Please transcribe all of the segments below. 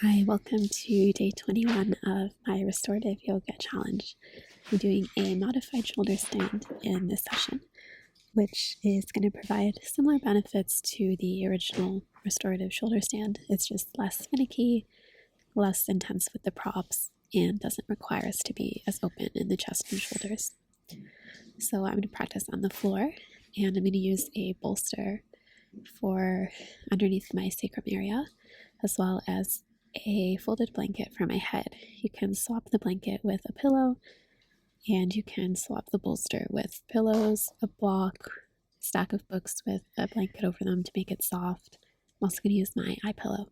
Hi, welcome to day 21 of my restorative yoga challenge. I'm doing a modified shoulder stand in this session, which is going to provide similar benefits to the original restorative shoulder stand. It's just less finicky, less intense with the props, and doesn't require us to be as open in the chest and shoulders. So I'm going to practice on the floor, and I'm going to use a bolster for underneath my sacrum area, as well as a folded blanket for my head. You can swap the blanket with a pillow, and you can swap the bolster with pillows, a block, stack of books with a blanket over them to make it soft. I'm also going to use my eye pillow.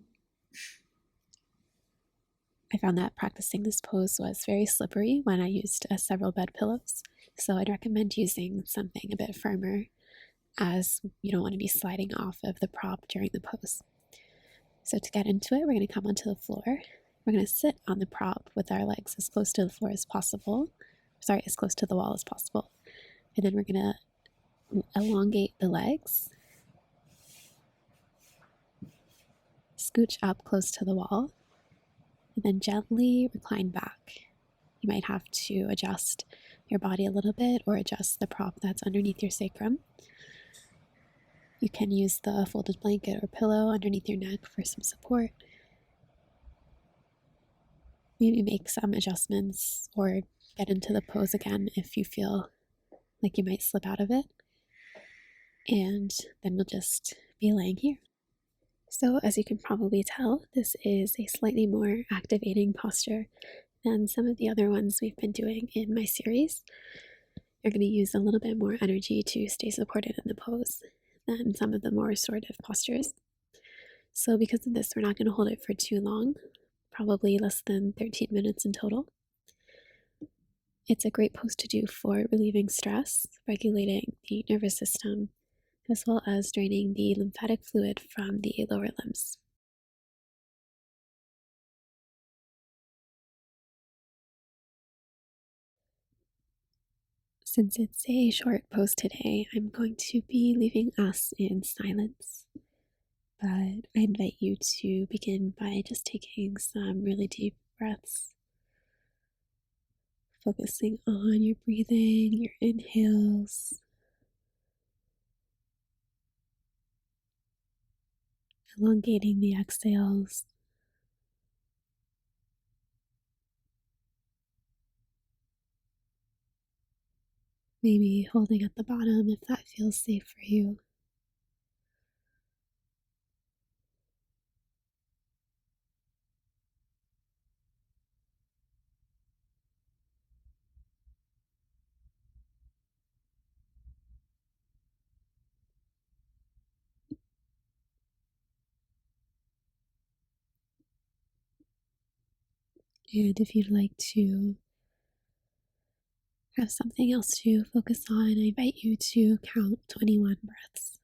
I found that practicing this pose was very slippery when I used several bed pillows, so I'd recommend using something a bit firmer, as you don't want to be sliding off of the prop during the pose. So to get into it, we're going to come onto the floor. We're going to sit on the prop with our legs as close to the floor as possible. Sorry, as close to the wall as possible. And then we're going to elongate the legs, scooch up close to the wall, and then gently recline back. You might have to adjust your body a little bit or adjust the prop that's underneath your sacrum. You can use the folded blanket or pillow underneath your neck for some support. Maybe make some adjustments or get into the pose again if you feel like you might slip out of it. And then we'll just be laying here. So as you can probably tell, this is a slightly more activating posture than some of the other ones we've been doing in my series. You're going to use a little bit more energy to stay supported in the pose than some of the more restorative postures. So because of this, we're not going to hold it for too long, probably less than 13 minutes in total. It's a great pose to do for relieving stress, regulating the nervous system, as well as draining the lymphatic fluid from the lower limbs. Since it's a short pose today, I'm going to be leaving us in silence. But I invite you to begin by just taking some really deep breaths, focusing on your breathing, your inhales, elongating the exhales. Maybe holding at the bottom if that feels safe for you. And if you'd like to have something else to focus on, I invite you to count 21 breaths.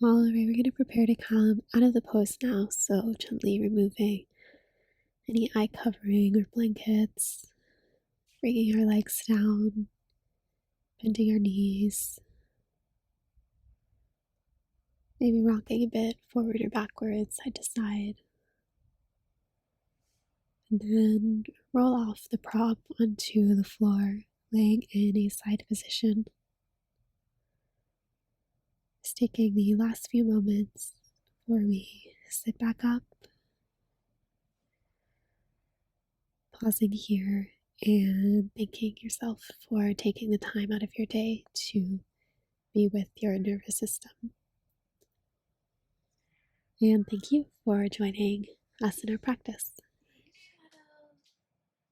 All right, we're going to prepare to come out of the pose now, so gently removing any eye covering or blankets, bringing our legs down, bending our knees, maybe rocking a bit forward or backwards, side to side. And then roll off the prop onto the floor, laying in a side position. Just taking the last few moments before we sit back up, pausing here and thanking yourself for taking the time out of your day to be with your nervous system. And thank you for joining us in our practice.